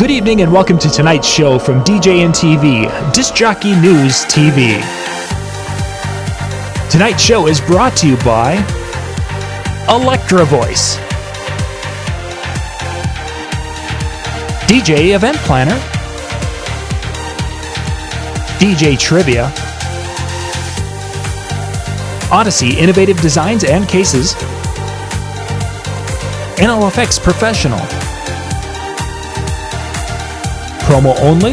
Good evening and welcome to tonight's show from DJNTV, Disc Jockey News TV. Tonight's show is brought to you by Electra Voice, DJ Event Planner, DJ Trivia, Odyssey Innovative Designs and Cases, NLFX Professional, Promo Only,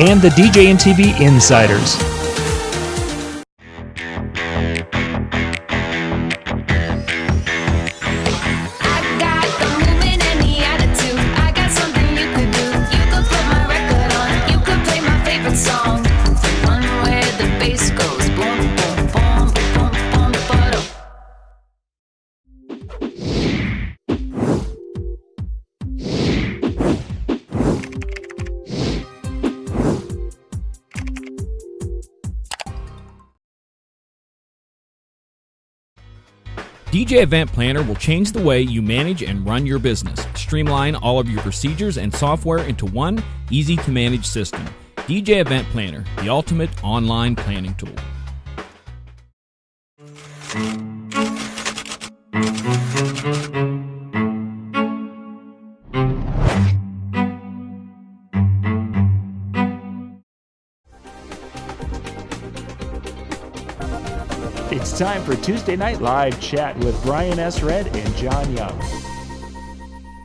and the DJNTV Insiders. DJ Event Planner will change the way you manage and run your business. Streamline all of your procedures and software into one easy-to-manage system. DJ Event Planner, the ultimate online planning tool. It's time for Tuesday Night Live Chat with Brian S. Red and John Young.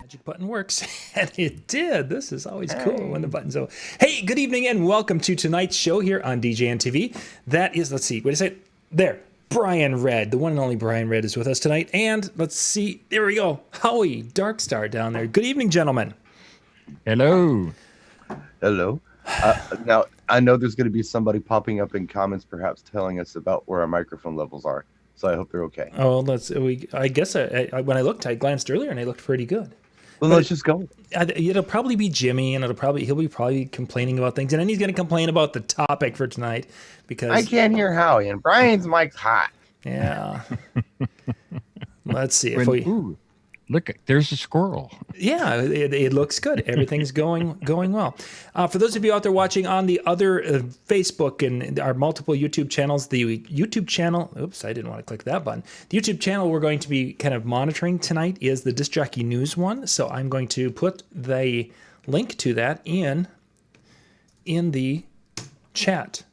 Magic button works, and it did. This is always cool when the button's over. Hey, good evening and welcome to tonight's show here on DJNTV. That is, let's see, what is it? There, Brian Red, the one and only Brian Red is with us tonight. And let's see, there we go, Howie Darkstar down there. Good evening, gentlemen. Hello. Hello. Now, I know there's going to be somebody popping up in comments, perhaps telling us about where our microphone levels are. So I hope they're okay. Oh, I guess when I looked, I glanced earlier and they looked pretty good. Well, let's just go. It'll probably be Jimmy, and he'll be probably complaining about things, and then he's going to complain about the topic for tonight because I can't hear Howie, and Brian's mic's hot. Yeah. Let's see Ooh, look, there's a squirrel. Yeah, it looks good. Everything's going well. For those of you out there watching on the other Facebook and our multiple YouTube channels, the YouTube channel, oops, I didn't want to click that button. The YouTube channel we're going to be kind of monitoring tonight is the Disc Jockey News one. So I'm going to put the link to that in the chat.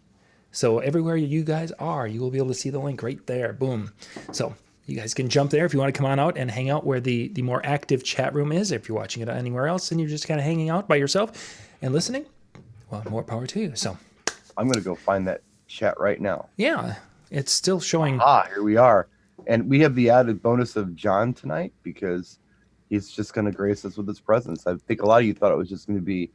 So everywhere you guys are, you will be able to see the link right there. Boom. So you guys can jump there if you want to come on out and hang out where the more active chat room is. If you're watching it anywhere else and you're just kind of hanging out by yourself and listening, well, more power to you. So I'm going to go find that chat right now. Yeah, it's still showing. Here we are. And we have the added bonus of John tonight because he's just going to grace us with his presence. I think a lot of you thought it was just going to be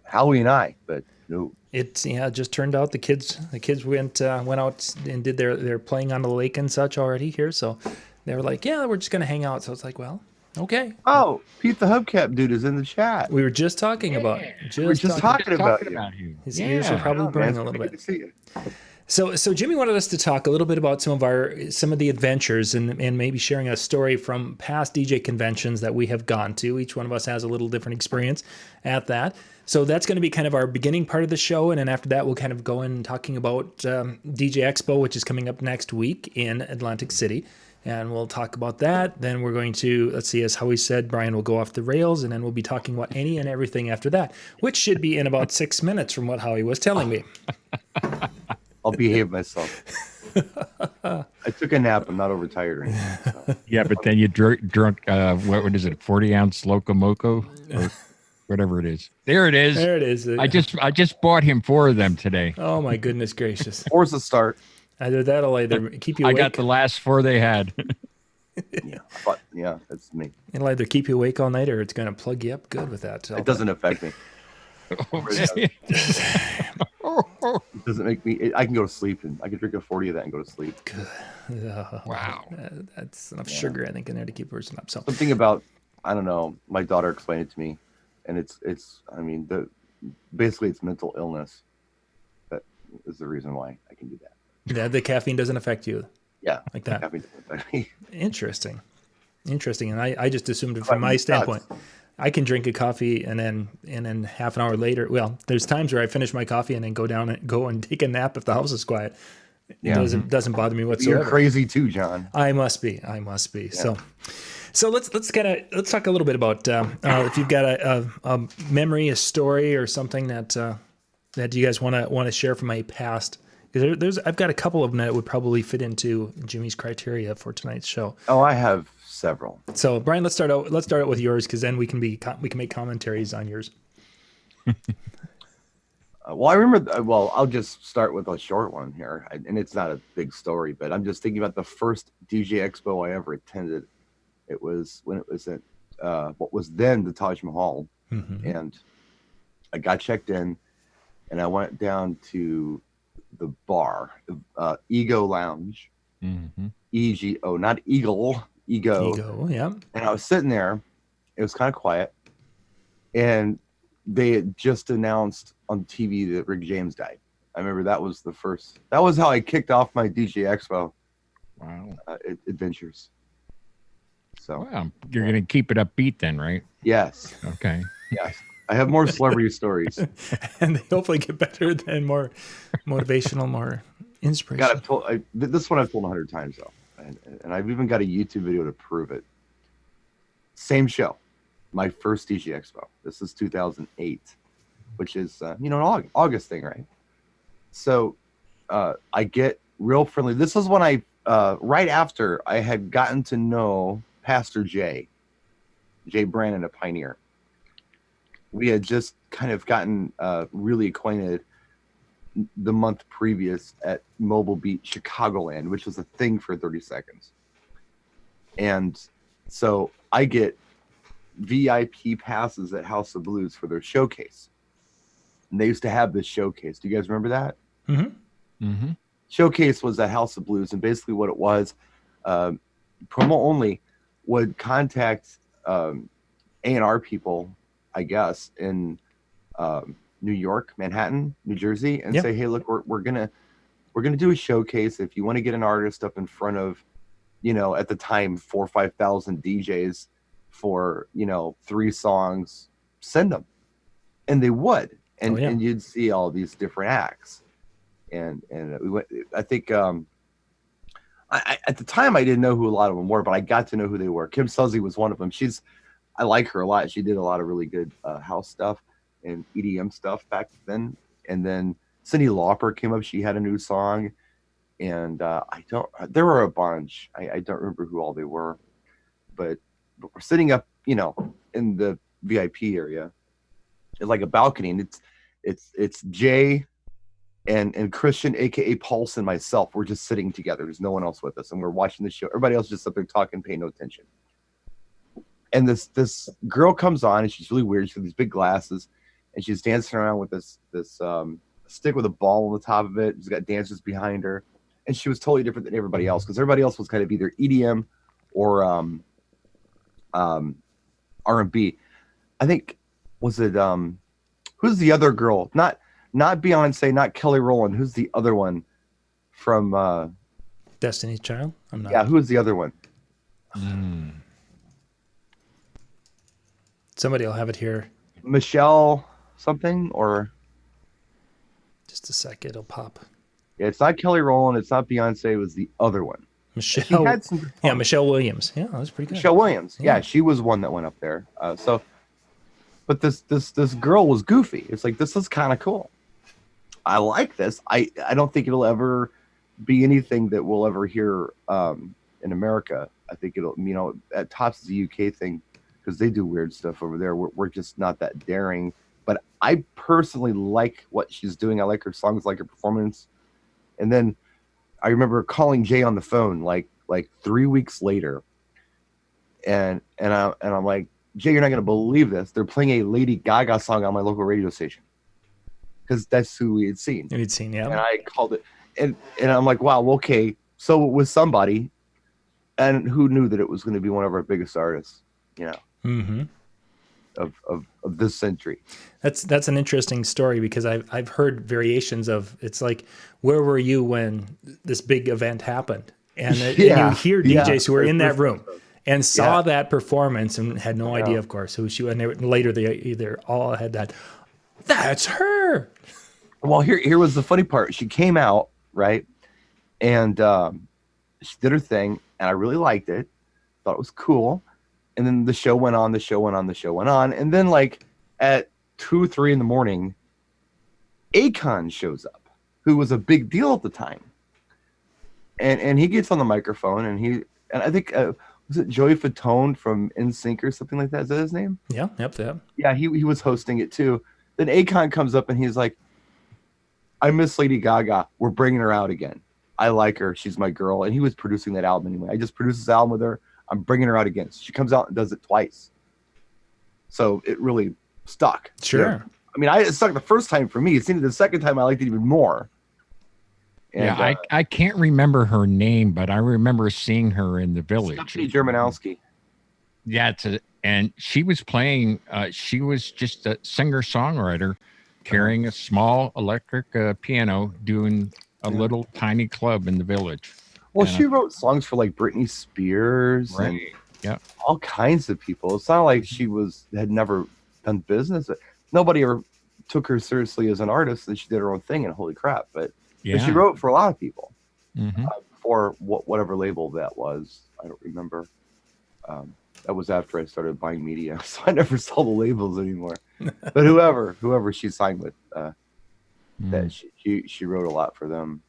Howie and I, but no. It just turned out the kids went out and did their playing on the lake and such already here. So they were like, yeah, we're just going to hang out. So it's like, well, okay. Oh, Pete the Hubcap dude is in the chat. We were just talking about We're just talking about you. His ears are probably burning a little bit. Good to see you. So Jimmy wanted us to talk a little bit about some of the adventures and maybe sharing a story from past DJ conventions that we have gone to. Each one of us has a little different experience at that. So that's going to be kind of our beginning part of the show, and then after that we'll kind of go in talking about DJ Expo, which is coming up next week in Atlantic City, and we'll talk about that. Then we're going to, let's see, as Howie said, Brian will go off the rails, and then we'll be talking about any and everything after that, which should be in about 6 minutes from what Howie was telling me. I'll behave myself. I took a nap. I'm not overtired or anything. So. Yeah, but then you drunk what is it, 40-ounce Locomoco? Or whatever it is. There it is. There it is. I just bought him 4 of them today. Oh my goodness gracious. 4's a start. Either that'll either keep you awake. I got the last 4 they had. Yeah, that's me. It'll either keep you awake all night or it's going to plug you up good with that. It doesn't affect me. It doesn't make me. I can go to sleep and I can drink a 40 of that and go to sleep. Wow. That's enough sugar, I think, in there to keep a person up. So something about, I don't know, my daughter explained it to me. And it's I mean, basically it's mental illness. That is the reason why I can do that. Yeah, the caffeine doesn't affect you. Yeah. Like that. Caffeine doesn't affect me. Interesting. Interesting. And I just assumed it But from my nuts. standpoint. I can drink a coffee and then half an hour later. Well, there's times where I finish my coffee and then go and take a nap if the house is quiet. It Yeah. doesn't bother me You're whatsoever. crazy too, John. I must be. Yeah. So let's talk a little bit about if you've got a memory, a story, or something that you guys want to share from my past. I've got a couple of them that would probably fit into Jimmy's criteria for tonight's show. Oh, I have several. So Brian, let's start out with yours, because then we can make commentaries on yours. Well, I remember. Well, I'll just start with a short one here, and it's not a big story, but I'm just thinking about the first DJ Expo I ever attended. It was when it was at what was then the Taj Mahal, and I got checked in, and I went down to the bar, Ego Lounge, EGO, not Eagle, Ego, yeah. And I was sitting there. It was kind of quiet, and they had just announced on TV that Rick James died. I remember that was how I kicked off my DJ Expo adventures. So Well, you're going to keep it upbeat then, right? yes, Okay. yes, I have more celebrity stories. And they hopefully get better than more motivational, more inspirational. This one I've told 100 times though, and I've even got a YouTube video to prove it. Same show, my first DJ Expo. This is 2008, which is an August thing, right? So I get real friendly. This is when I right after I had gotten to know Pastor Jay Brandon, a Pioneer. We had just kind of gotten really acquainted the month previous at Mobile Beach, Chicagoland, which was a thing for 30 seconds. And so I get VIP passes at House of Blues for their showcase. And they used to have this showcase. Do you guys remember that? Showcase was at House of Blues, and basically what it was, promo only would contact A&R people, I guess, in New York, Manhattan, New Jersey, and say, hey, look, we're gonna do a showcase. If you want to get an artist up in front of, at the time 4,000 or 5,000 DJs for 3 songs, send them. And they would, and you'd see all these different acts. And we went. I think I at the time I didn't know who a lot of them were, but I got to know who they were. Kim Suzy was one of them. I like her a lot. She did a lot of really good house stuff and EDM stuff back then. And then Cyndi Lauper came up. She had a new song, and there were a bunch. I don't remember who all they were, but we're sitting up, in the VIP area, it's like a balcony, and it's Jay and Christian, aka Pulse, and myself. We're just sitting together. There's no one else with us, and we're watching the show. Everybody else just up there talking, paying no attention. And this girl comes on, and she's really weird. She's got these big glasses, and she's dancing around with this stick with a ball on the top of it. She's got dancers behind her, and she was totally different than everybody else, because everybody else was kind of either EDM or R&B. I think, was it who's the other girl? Not Beyonce, not Kelly Rowland. Who's the other one from Destiny's Child? I'm not. Yeah, who's the other one? Somebody will have it here. Michelle something, or just a sec, it'll pop. Yeah, it's not Kelly Rowland, it's not Beyonce, it was the other one. Michelle Williams. Yeah, that was pretty good. Michelle Williams. Yeah, she was one that went up there. But this girl was goofy. It's like, this is kind of cool. I like this. I don't think it'll ever be anything that we'll ever hear in America. I think it'll, at tops is a UK thing, because they do weird stuff over there. We're just not that daring. But I personally like what she's doing. I like her songs, like her performance. And then I remember calling Jay on the phone like 3 weeks later, and I'm like, Jay, you're not gonna believe this. They're playing a Lady Gaga song on my local radio station, because that's who we had seen. Yeah. And I called it, and I'm like, wow, okay. So it was somebody, and who knew that it was going to be one of our biggest artists, of this century. That's an interesting story, because I've heard variations of, it's like, where were you when this big event happened? And, and you hear DJs who are in that room, and saw that performance and had no idea, of course, who she was. And later they all had that. That's her. Well, here was the funny part. She came out, right, and she did her thing, and I really liked it. Thought it was cool. And then the show went on, and then like at 2 or 3 in the morning, Akon shows up, who was a big deal at the time. And he gets on the microphone, and I think was it Joey Fatone from NSYNC or something like that? Is that his name? Yeah, yep. Yeah, he was hosting it too. Then Akon comes up and he's like, "I miss Lady Gaga. We're bringing her out again. I like her. She's my girl." And he was producing that album anyway. I just produced this album with her. I'm bringing her out again. So she comes out and does it twice. So it really stuck. Sure. Yeah. I mean, it stuck the first time for me. It seemed the second time I liked it even more. And, yeah, I can't remember her name, but I remember seeing her in the Village. Stephanie Germanowski. Yeah, and she was playing. She was just a singer-songwriter, carrying a small electric piano, doing a little tiny club in the Village. Well, she wrote songs for like Britney Spears and all kinds of people. It's not like she had never done business. Nobody ever took her seriously as an artist, and she did her own thing. And holy crap! But she wrote for a lot of people for whatever label that was. I don't remember. That was after I started buying media, so I never saw the labels anymore. But whoever she signed with, that she wrote a lot for them.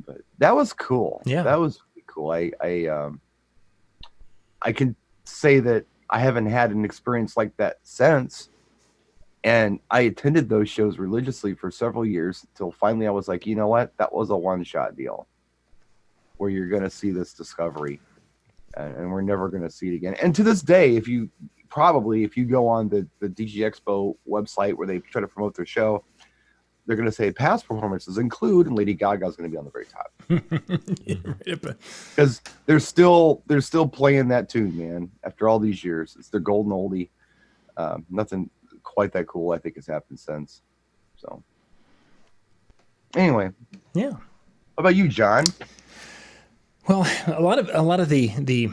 But that was cool. Yeah, that was really cool. I can say that I haven't had an experience like that since. And I attended those shows religiously for several years until finally I was like, you know what? That was a one-shot deal where you're going to see this discovery and we're never going to see it again. And to this day, if you go on the DJ Expo website where they try to promote their show, they're going to say past performances include, and Lady Gaga is going to be on the very top. Because they're still playing that tune, man. After all these years, it's their golden oldie. Nothing quite that cool I think has happened since. So anyway, yeah. How about you, John? Well, a lot of the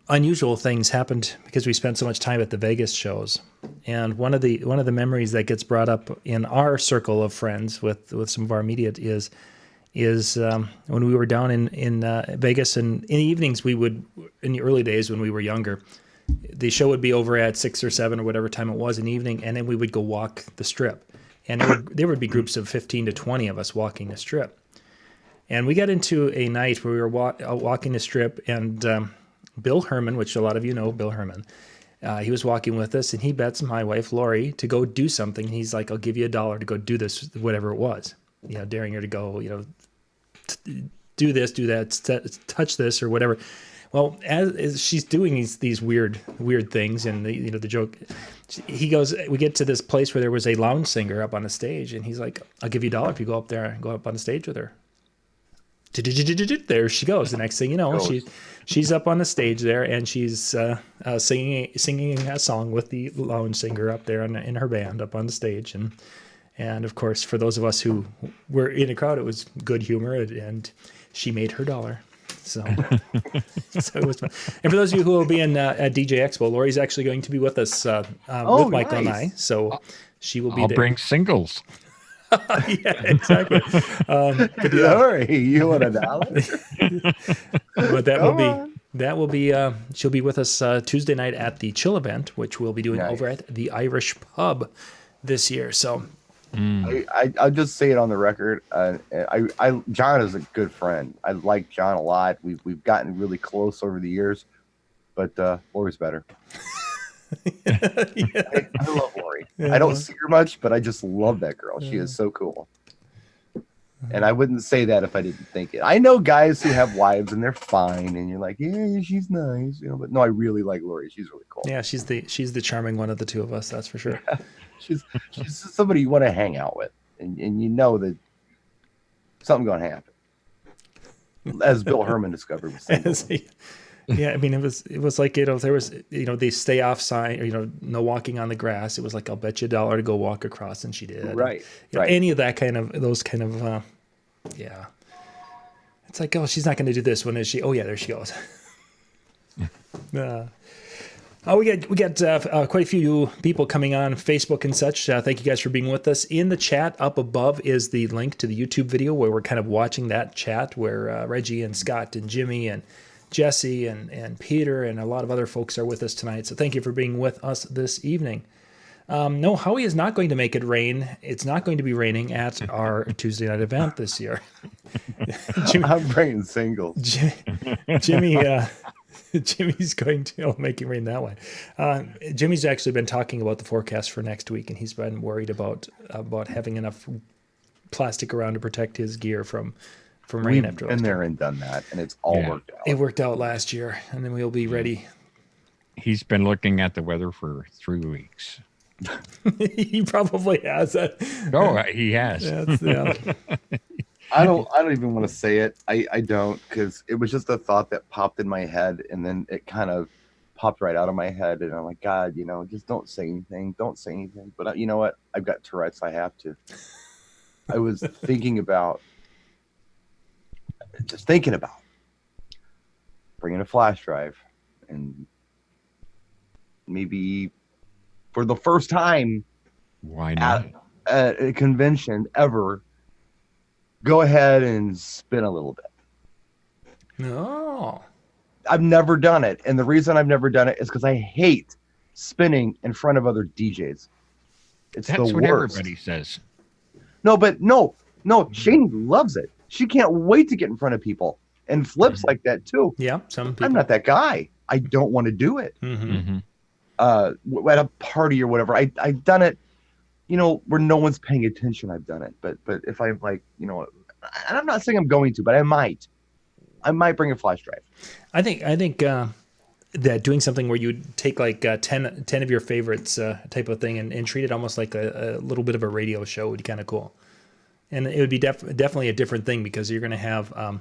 unusual things happened because we spent so much time at the Vegas shows. And one of the memories that gets brought up in our circle of friends with some of our immediate is when we were down in Vegas, and in the evenings in the early days when we were younger, the show would be over at 6 or 7 or whatever time it was in the evening, and then we would go walk the strip. And there would be groups of 15 to 20 of us walking the strip. And we got into a night where we were walking the strip, and Bill Herman, which a lot of you know, Bill Herman, he was walking with us, and he bets my wife, Lori, to go do something. He's like, I'll give you $1 to go do this, whatever it was. Daring her to go, do this, do that, touch this or whatever. Well, as she's doing these weird things, and the joke, we get to this place where there was a lounge singer up on the stage, and he's like, I'll give you $1 if you go up there and go up on the stage with her. There she goes. The next thing you know, she's up on the stage there, and she's singing a song with the lounge singer up there in her band up on the stage, and of course, for those of us who were in the crowd, it was good humor, and she made her $1. So it was fun. And for those of you who will be in at DJ Expo, Lori's actually going to be with us with Michael and I. So she will be I'll there. bring singles. Yeah, exactly. Lori, you want $1? But that will be she'll be with us Tuesday night at the Chill event, which we'll be doing over at the Irish Pub this year. So I'll just say it on the record. John is a good friend. I like John a lot. We've gotten really close over the years, but Lori's better. I love Lori. Yeah. I don't see her much, but I just love that girl. She is so cool. And I wouldn't say that if I didn't think it. I know guys who have wives and they're fine, and you're like, yeah, she's nice, but no, I really like Lori. She's really cool. Yeah, she's the charming one of the two of us, that's for sure. Yeah. She's somebody you want to hang out with, and you know that something's gonna happen. As Bill Herman discovered with yeah, I mean, it was like, there was, the stay off sign, no walking on the grass. It was like, I'll bet you $1 to go walk across, and she did. Right. Right. Any of those kind of, yeah. It's like, oh, she's not going to do this one, is she? Oh yeah, there she goes. We got quite a few people coming on Facebook and such. Thank you guys for being with us. In the chat up above is the link to the YouTube video where we're kind of watching that chat where Reggie and Scott and Jimmy and Jesse and Peter and a lot of other folks are with us tonight. So thank you for being with us this evening. No, Howie is not going to make it rain. It's not going to be raining at our Tuesday night event this year. I'm bringing singles. Jimmy, Jimmy's going to make it rain that way. Jimmy's actually been talking about the forecast for next week, and he's been worried about having enough plastic around to protect his gear from rain. We've been there and done that, and it's all worked out. It worked out last year, and then we'll be ready. He's been looking at the weather for 3 weeks. He probably has. Oh, he has. Yeah. I don't even want to say it. I don't, because it was just a thought that popped in my head, and then it kind of popped right out of my head, and I'm like, God, just don't say anything. Don't say anything. But you know what? I've got Tourette's. I have to. I was thinking about bringing a flash drive, and maybe for the first time Why not? at a convention ever, go ahead and spin a little bit. No. I've never done it. And the reason I've never done it is because I hate spinning in front of other DJs. It's That's the what worst. everybody says. No, Shani loves it. She can't wait to get in front of people and flips like that too. Yeah, some people. I'm not that guy. I don't want to do it. Mm-hmm. At a party or whatever, I've done it, where no one's paying attention. I've done it, but if I'm like, and I'm not saying I'm going to, but I might bring a flash drive. I think that doing something where you take like 10 of your favorites type of thing and treat it almost like a little bit of a radio show would be kind of cool. And it would be definitely a different thing because you're going to have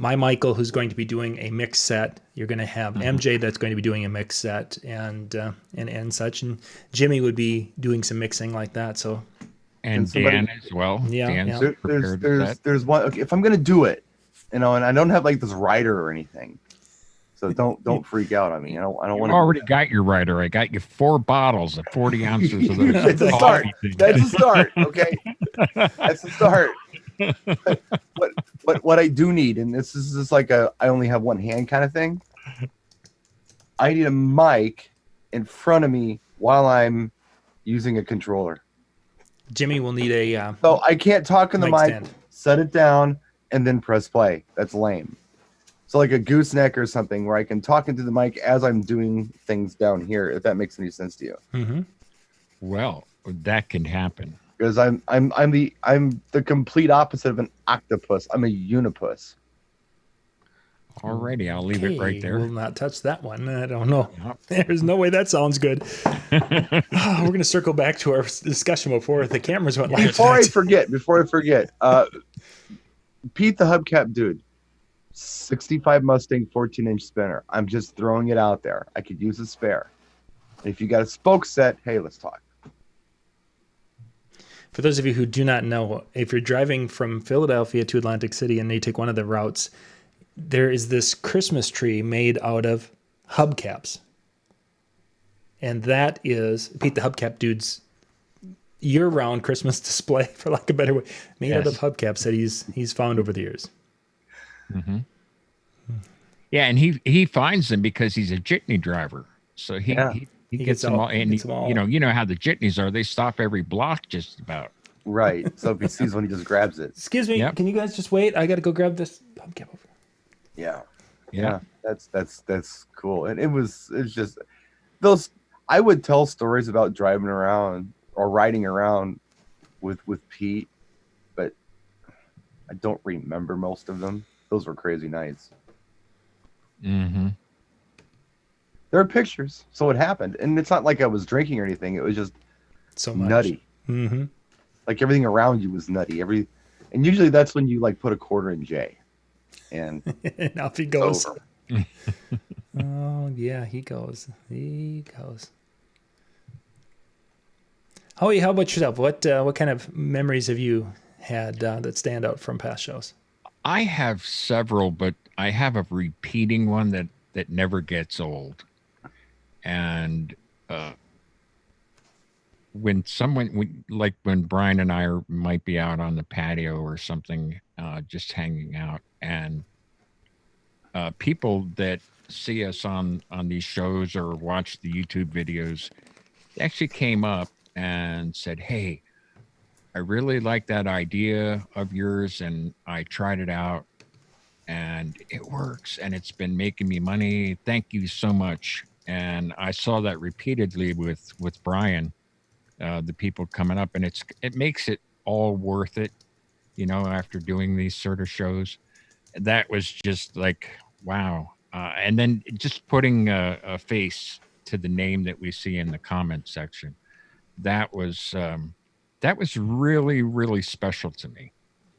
my Michael, who's going to be doing a mix set. You're going to have MJ that's going to be doing a mix set and such. And Jimmy would be doing some mixing like that. So, and Dan as well. Yeah. Dan's prepared with that. There's one. Okay, if I'm going to do it, and I don't have like this rider or anything, so don't freak out on me. I don't want to. Already got your rider. I got you 4 bottles of 40 ounces of those. That's a start. That's a start. Okay, that's a start. But what I do need, and this is just like I only have one hand kind of thing. I need a mic in front of me while I'm using a controller. Jimmy will need a. So I can't talk in the mic, stand. set it down, and then press play. That's lame. So like a gooseneck or something where I can talk into the mic as I'm doing things down here. If that makes any sense to you. Mm-hmm. Well, that can happen. Because I'm the complete opposite of an octopus. I'm a unipus. Alrighty, I'll leave it right there. We'll not touch that one. I don't know. Yep. There's no way that sounds good. We're going to circle back to our discussion before the cameras went live. Before I forget, Pete the hubcap dude, 65 Mustang 14-inch spinner. I'm just throwing it out there. I could use a spare. If you got a spoke set, hey, let's talk. For those of you who do not know, if you're driving from Philadelphia to Atlantic City and you take one of the routes, there is this Christmas tree made out of hubcaps. And that is Pete the Hubcap Dude's year-round Christmas display, for lack of a better way, made out of hubcaps that he's found over the years. Mm-hmm. Yeah, and he finds them because he's a jitney driver. So he gets them all. And you know how the jitneys are. They stop every block just about. Right. So if he sees one, he just grabs it. Excuse me, Can you guys just wait? I got to go grab this hubcap over. Yeah. That's cool. And it's just those. I would tell stories about driving around or riding around with Pete, but I don't remember most of them. Those were crazy nights. Mm-hmm. There are pictures, so it happened, and it's not like I was drinking or anything. It was just so much. Nutty. Mm-hmm. Like everything around you was nutty. And usually that's when you like put a quarter in Jay, and and off he goes. Over. Oh yeah, he goes. Howie, how about yourself? What kind of memories have you had that stand out from past shows? I have several, but I have a repeating one that that never gets old. And when when Brian and I might be out on the patio or something, just hanging out, and people that see us on these shows or watch the YouTube videos actually came up and said, "Hey, I really like that idea of yours, and I tried it out, and it works, and it's been making me money. Thank you so much." And I saw that repeatedly with Brian, the people coming up, and it makes it all worth it, after doing these sort of shows. That was just like, wow. And then just putting a face to the name that we see in the comment section, that was really, really special to me.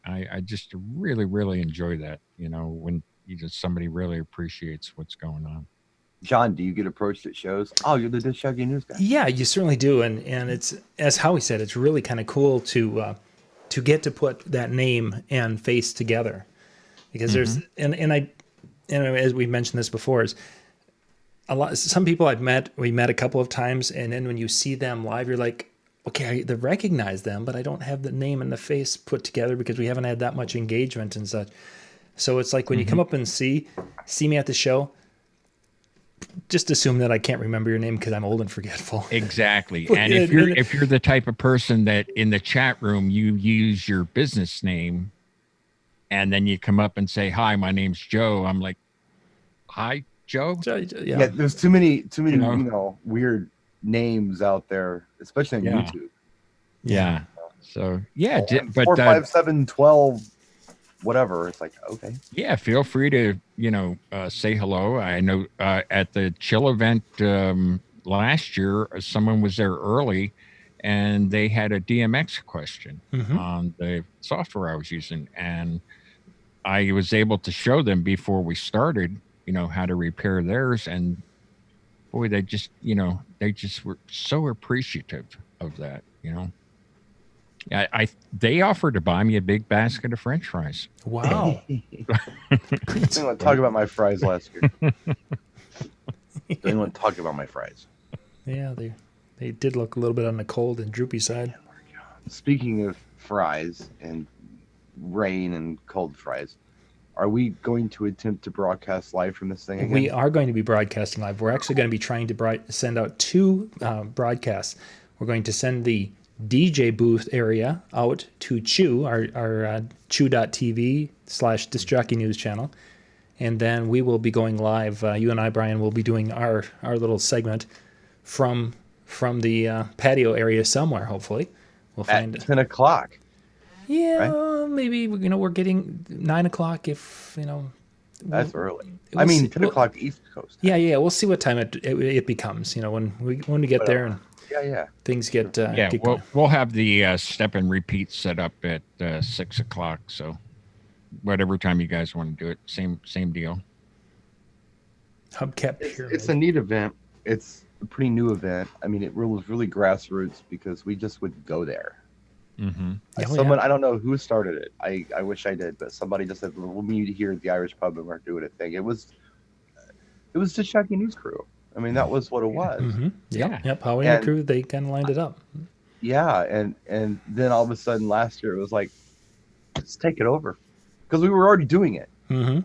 I just really, really enjoy that, when somebody really appreciates what's going on. John, do you get approached at shows? Oh, you're the Disc Jockey News guy. Yeah, you certainly do, and it's, as Howie said, it's really kind of cool to get to put that name and face together, because there's and as we've mentioned this before, is some people we met a couple of times, and then when you see them live, you're like, okay, I recognize them, but I don't have the name and the face put together because we haven't had that much engagement and such. So it's like when you come up and see me at the show, just assume that I can't remember your name because I'm old and forgetful. Exactly. And if you're the type of person that in the chat room you use your business name, and then you come up and say, "Hi, my name's Joe," I'm like, "Hi, Joe." Yeah, there's too many weird names out there, especially on YouTube. Yeah. So yeah, but 4, 5, 7, 12. Whatever. It's like, okay. Yeah, feel free to, say hello. I know at the Chill event last year, someone was there early and they had a DMX question on the software I was using. And I was able to show them before we started, how to repair theirs. And boy, they just were so appreciative of that, they offered to buy me a big basket of French fries. Wow. Anyone talk about my fries last year? Anyone talk about my fries? Yeah, they did look a little bit on the cold and droopy side. Speaking of fries and rain and cold fries, are we going to attempt to broadcast live from this thing again? We are going to be broadcasting live. We're actually going to be trying to send out 2 broadcasts. We're going to send the DJ booth area out to Chew, our chew.tv/Disc Jockey News channel. And then we will be going live. You and I, Brian, will be doing our little segment from the patio area somewhere, hopefully. We'll find at 10 o'clock. Yeah, right? Maybe, we're getting 9 o'clock if, That's early. 10 o'clock East Coast. Yeah. We'll see what time it becomes, when we get there and things get we'll have the step and repeat set up at 6 o'clock. So whatever time you guys want to do it, same deal. Hubcap Pyramid. It's a neat event. It's a pretty new event. It was really grassroots because we just would go there. I don't know who started it. I wish I did, but somebody just said, "We'll meet here at the Irish pub and we're doing a thing." It was just Jockey News Crew. That was what it was. Yep. Howie and the crew, they kind of lined it up. Yeah, and then all of a sudden last year it was like, let's take it over, because we were already doing it.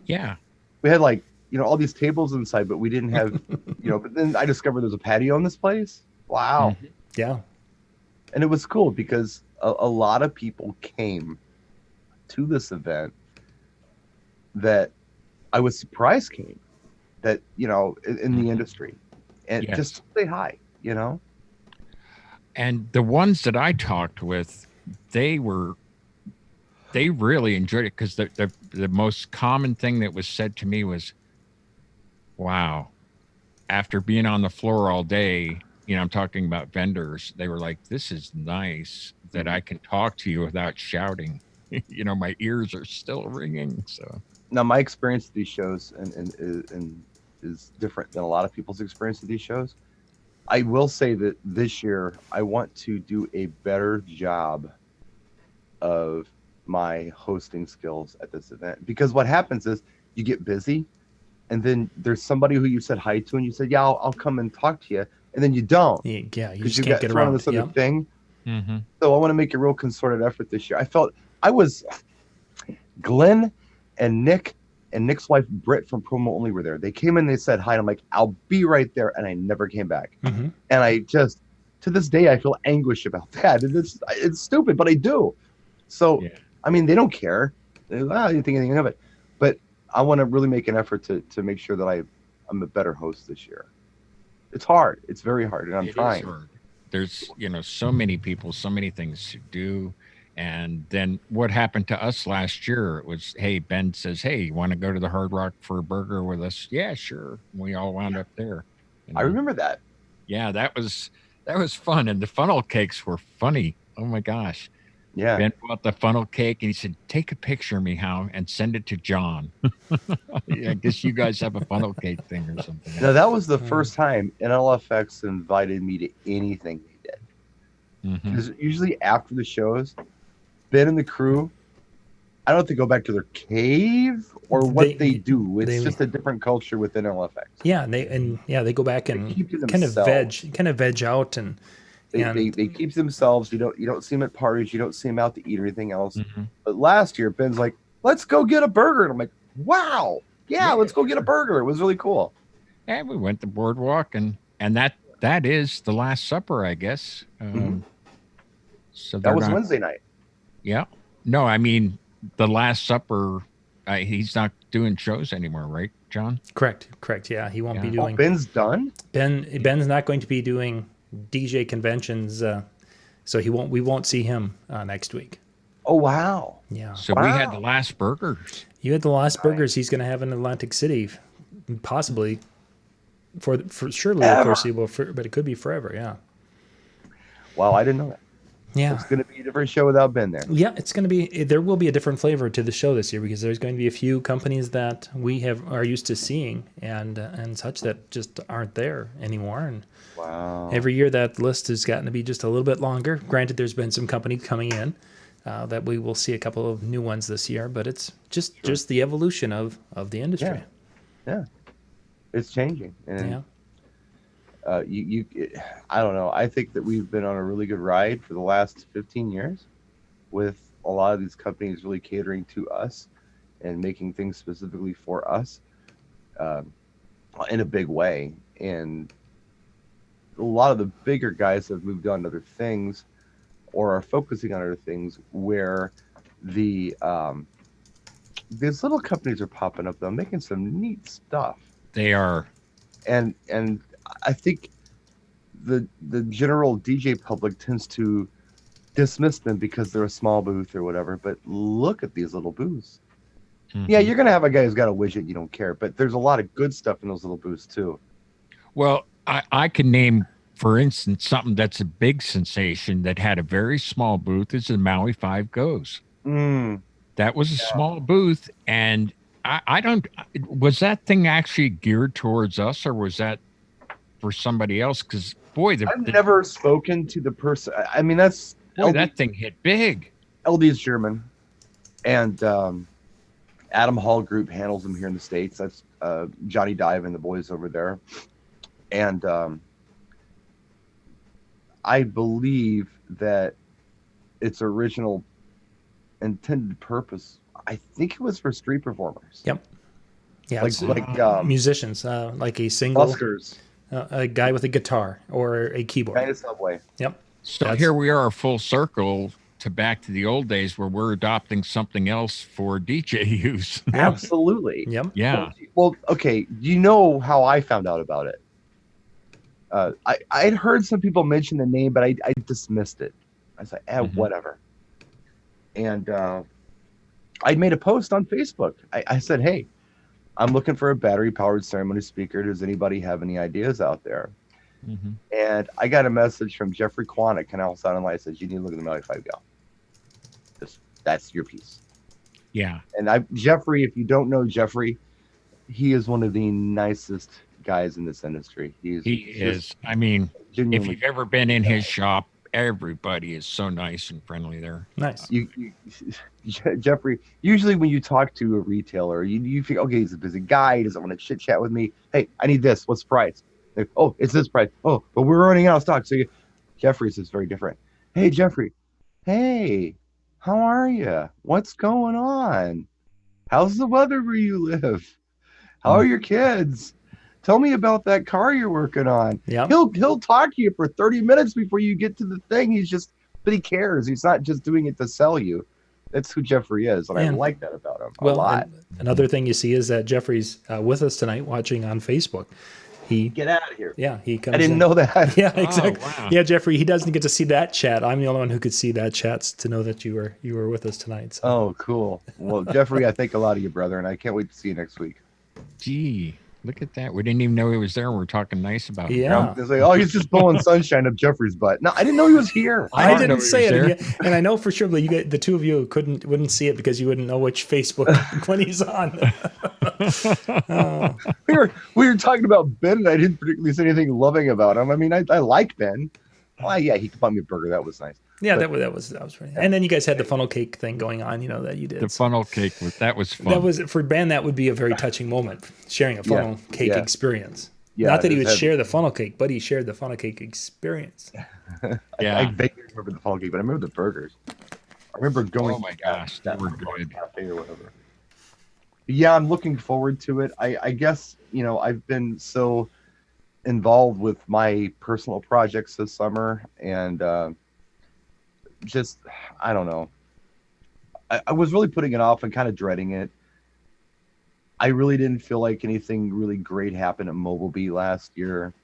Yeah, we had all these tables inside, but we didn't have But then I discovered there's a patio in this place. Wow. Yeah, and it was cool because a lot of people came to this event that I was surprised came. That in the industry, and just say hi, And the ones that I talked with, they really enjoyed it, because the most common thing that was said to me was, "Wow, after being on the floor all day, I'm talking about vendors. They were like, this is nice that I can talk to you without shouting. My ears are still ringing." So now my experience at these shows and is different than a lot of people's experience at these shows. I will say that this year I want to do a better job of my hosting skills at this event, because what happens is you get busy and then there's somebody who you said hi to, and you said, yeah, I'll come and talk to you, and then you don't Yeah, you because just you can't got get thrown on around. this other Yeah. thing. Mm-hmm. So I want to make a real concerted effort this year. I was Glenn and Nick and Nick's wife Britt from Promo Only were there. They came in, they said hi, and I'm like, I'll be right there, and I never came back. Mm-hmm. And I just, to this day, I feel anguish about that. And it's stupid, but I do. So Yeah. I mean, they don't care. I didn't think anything of it, but I want to really make an effort to make sure that I'm a better host this year. It's hard. It's very hard, and I'm It is trying. hard. There's, so many people, so many things to do. And then what happened to us last year? It was, hey, Ben says, hey, you want to go to the Hard Rock for a burger with us? Yeah, sure. We all wound up there. I remember that. Yeah, that was fun. And the funnel cakes were funny. Oh my gosh. Yeah. Ben bought the funnel cake and he said, take a picture of me, How, and send it to John. Yeah, I guess you guys have a funnel cake thing or something. Now that was the first time NLFX invited me to anything they did. Mhm. Because usually after the shows, Ben and the crew, I don't know if they go back to their cave or what they do. It's just a different culture within NLFX. Yeah, they go back and keep to kind of themselves. veg out and They keep to themselves. You don't see them at parties. You don't see them out to eat or anything else. Mhm. But last year, Ben's like, let's go get a burger. And I'm like, wow. Yeah, let's go get a burger. It was really cool. And we went to Boardwalk and that is the Last Supper, I guess. So That was Wednesday night. Yeah. No, I mean the Last Supper. He's not doing shows anymore, right, John? Correct. Yeah, he won't be doing. Ben's done. Ben's not going to be doing DJ conventions, so we won't see him next week. Oh wow. Yeah. So we had the Last Burgers. You had the last burgers he's going to have in Atlantic City, possibly for surely the foreseeable, but it could be forever. Yeah. Wow, I didn't know that. Yeah. It's going to be a different show without Ben there. Yeah, there will be a different flavor to the show this year because there's going to be a few companies that we are used to seeing and such that just aren't there anymore. And wow. Every year that list has gotten to be just a little bit longer. Granted, there's been some companies coming in that we will see a couple of new ones this year, but it's just the evolution of the industry. Yeah. It's changing. And Yeah. I don't know. I think that we've been on a really good ride for the last 15 years with a lot of these companies really catering to us and making things specifically for us in a big way. And a lot of the bigger guys have moved on to other things or are focusing on other things where these little companies are popping up though, making some neat stuff. They are. And I think the general DJ public tends to dismiss them because they're a small booth or whatever. But look at these little booths. Mm-hmm. Yeah, you're gonna have a guy who's got a widget you don't care, but there's a lot of good stuff in those little booths too. Well, I can name, for instance, something that's a big sensation that had a very small booth is the Maui 5 Goes. That was a small booth, and I don't. Was that thing actually geared towards us, or was that for somebody else? Because boy, I've never spoken to the person. I mean, that's that thing hit big. LD's German, and Adam Hall Group handles them here in the States. That's Johnny Dive and the boys over there, and I believe that its original intended purpose, I think it was for street performers. Yep. Yeah. Like musicians, like a single buskers, a guy with a guitar or a keyboard. Kind of Subway. Yep. So here we are, full circle to back to the old days where we're adopting something else for DJ use. Absolutely. Yep. Yeah. Well, okay. You know how I found out about it? I'd heard some people mention the name, but I dismissed it. I was like, whatever. And I made a post on Facebook. I said, hey, I'm looking for a battery-powered ceremony speaker. Does anybody have any ideas out there? Mm-hmm. And I got a message from Jeffrey Kwan at Canal Sound and Light. Says, you need to look at the Maui 5 Go. That's your piece. Yeah. And Jeffrey, if you don't know Jeffrey, he is one of the nicest guys in this industry. He is. I mean, if you've ever been in his shop everybody is so nice and friendly there. Nice. Jeffrey, usually when you talk to a retailer, you think, okay, he's a busy guy. He doesn't want to chit chat with me. Hey, I need this. What's the price? Like, oh, it's this price. Oh, but we're running out of stock. So Jeffrey's is very different. Hey, Jeffrey. Hey, how are you? What's going on? How's the weather where you live? How are your kids? Tell me about that car you're working on. Yeah. He'll talk to you for 30 minutes before you get to the thing. But he cares. He's not just doing it to sell you. That's who Jeffrey is, and I like that about him a lot. Another thing you see is that Jeffrey's with us tonight, watching on Facebook. Get out of here. Yeah, he comes. I didn't know that. Yeah, exactly. Oh, wow. Yeah, Jeffrey, he doesn't get to see that chat. I'm the only one who could see that chat to know that you were with us tonight. So. Oh, cool. Well, Jeffrey, I think a lot of you, brother, and I can't wait to see you next week. Gee, look at that. We didn't even know he was there. We're talking nice about him. Yeah. It's like, oh, he's just blowing sunshine up Jeffrey's butt. No, I didn't know he was here. I didn't say it, and I know for sure that the two of you wouldn't see it because you wouldn't know which Facebook when he's on. We were talking about Ben, and I didn't particularly say anything loving about him. I mean, I like Ben. Well, yeah, he bought me a burger. That was nice. Yeah, that was funny. And then you guys had the funnel cake thing going on, that you did. The funnel cake was fun. That was for Ben. That would be a very touching moment, sharing a funnel cake experience. Yeah, not that he would share the funnel cake, but he shared the funnel cake experience. Yeah, I vaguely remember the funnel cake, but I remember the burgers. I remember going. Oh my gosh, they were good. Cafe or whatever. Yeah, I'm looking forward to it. I guess I've been so involved with my personal projects this summer, and just I don't know. I was really putting it off and kind of dreading it. I really didn't feel like anything really great happened at Mobile Bee last year.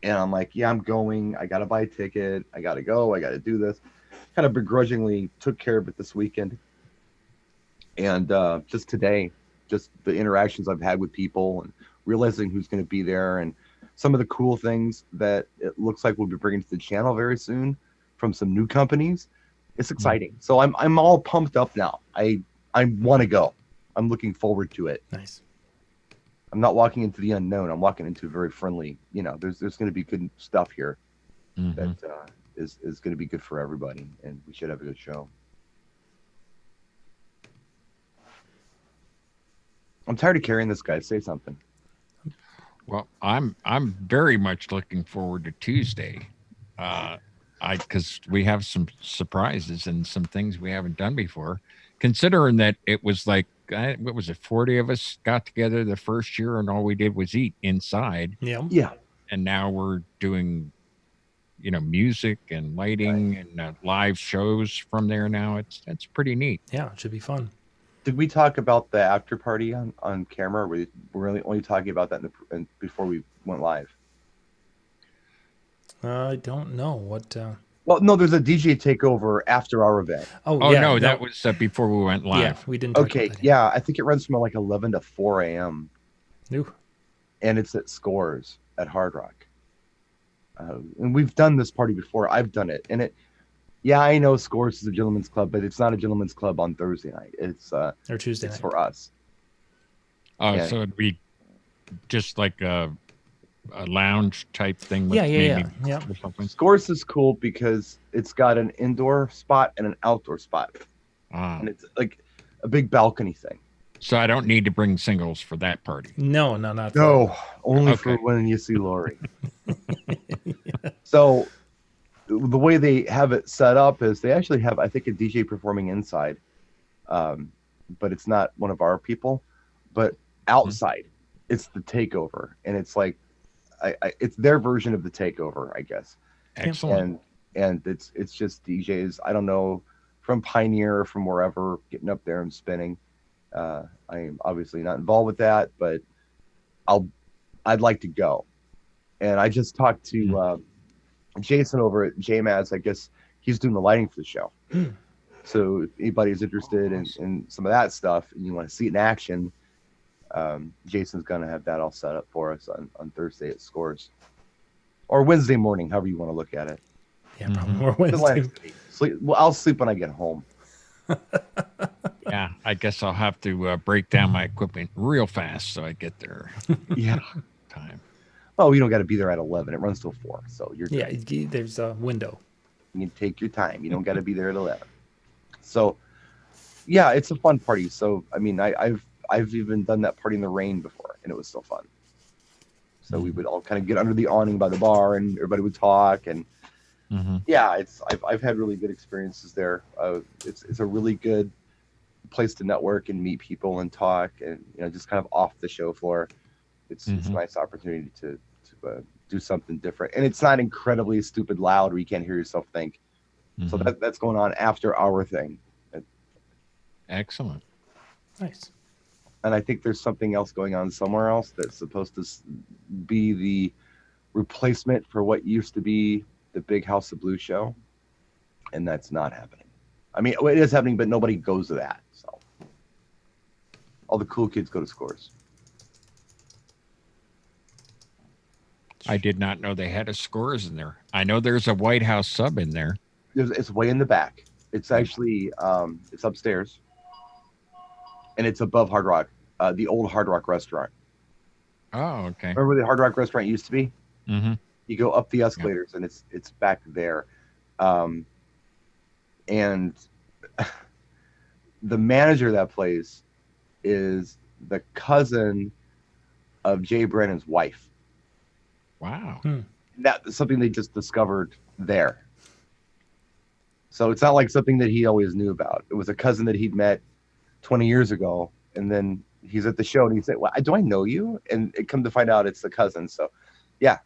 And I'm like, yeah, I'm going. I got to buy a ticket. I got to go. I got to do this. Kind of begrudgingly took care of it this weekend. And just today, just the interactions I've had with people and realizing who's going to be there and some of the cool things that it looks like we'll be bringing to the channel very soon from some new companies. It's exciting. So I'm all pumped up now. I want to go. I'm looking forward to it. Nice. I'm not walking into the unknown. I'm walking into very friendly. There's going to be good stuff here that is going to be good for everybody, and we should have a good show. I'm tired of carrying this guy. Say something. Well, I'm very much looking forward to Tuesday, because we have some surprises and some things we haven't done before. Considering that it was like, what was it, 40 of us got together the first year and all we did was eat inside. Yeah. And now we're doing, music and lighting and live shows from there now. It's pretty neat. Yeah, it should be fun. Did we talk about the after party on camera? Or we're only talking about that before we went live? I don't know what. Well, no, there's a DJ takeover after our event. Oh yeah, no, that was before we went live. Yeah, we didn't. Talk Okay, about that yeah, I think it runs from like 11 to 4 a.m. Ooh. And it's at Scores at Hard Rock. And we've done this party before. I've done it, and yeah, I know Scores is a gentleman's club, but it's not a gentleman's club on Thursday night. It's or Tuesday it's night for us. Oh, so it'd be just like a lounge type thing. With Yeah. or something. Scores is cool because it's got an indoor spot and an outdoor spot, and it's like a big balcony thing. So I don't need to bring singles for that party. No, not No, only for when you see Lori. So the way they have it set up is they actually have, I think, a DJ performing inside, but it's not one of our people. But outside, it's the takeover, and it's like, it's their version of the takeover, I guess. Excellent. And it's just DJs. I don't know, from Pioneer or from wherever, getting up there and spinning. I am obviously not involved with that, but I'd like to go. And I just talked to Jason over at JMAS. I guess he's doing the lighting for the show. So if anybody's interested in some of that stuff and you want to see it in action, Jason's going to have that all set up for us on Thursday at Scores. Or Wednesday morning, however you want to look at it. Yeah, probably more Wednesday. I'll sleep when I get home. Yeah, I guess I'll have to break down my equipment real fast so I get there. Yeah. Time. Oh, you don't got to be there at 11. It runs till 4, so you're Yeah, good. there's a window. You can take your time. You don't got to be there at 11. So, yeah, it's a fun party. So, I mean, I've even done that party in the rain before, and it was still fun. So we would all kind of get under the awning by the bar, and everybody would talk, and yeah, I've had really good experiences there. It's a really good place to network and meet people and talk, and just kind of off the show floor. It's a nice opportunity to do something different, and it's not incredibly stupid loud where you can't hear yourself think. So that's going on after our thing. Excellent. Nice. And I think there's something else going on somewhere else that's supposed to be the replacement for what used to be the Big House of Blues show, and that's not happening. I mean, it is happening, but nobody goes to that. So all the cool kids go to Scores. I did not know they had a Scores in there. I know there's a White House sub in there. It's way in the back. It's actually it's upstairs, and it's above Hard Rock, the old Hard Rock restaurant. Oh, okay. Remember where the Hard Rock restaurant used to be? Mm-hmm. You go up the escalators, and it's back there. And the manager of that place is the cousin of Jay Brennan's wife. Wow. That's something they just discovered there. So it's not like something that he always knew about. It was a cousin that he'd met 20 years ago, and then he's at the show, and he said, "Well, do I know you?" And it come to find out it's the cousin. So, yeah,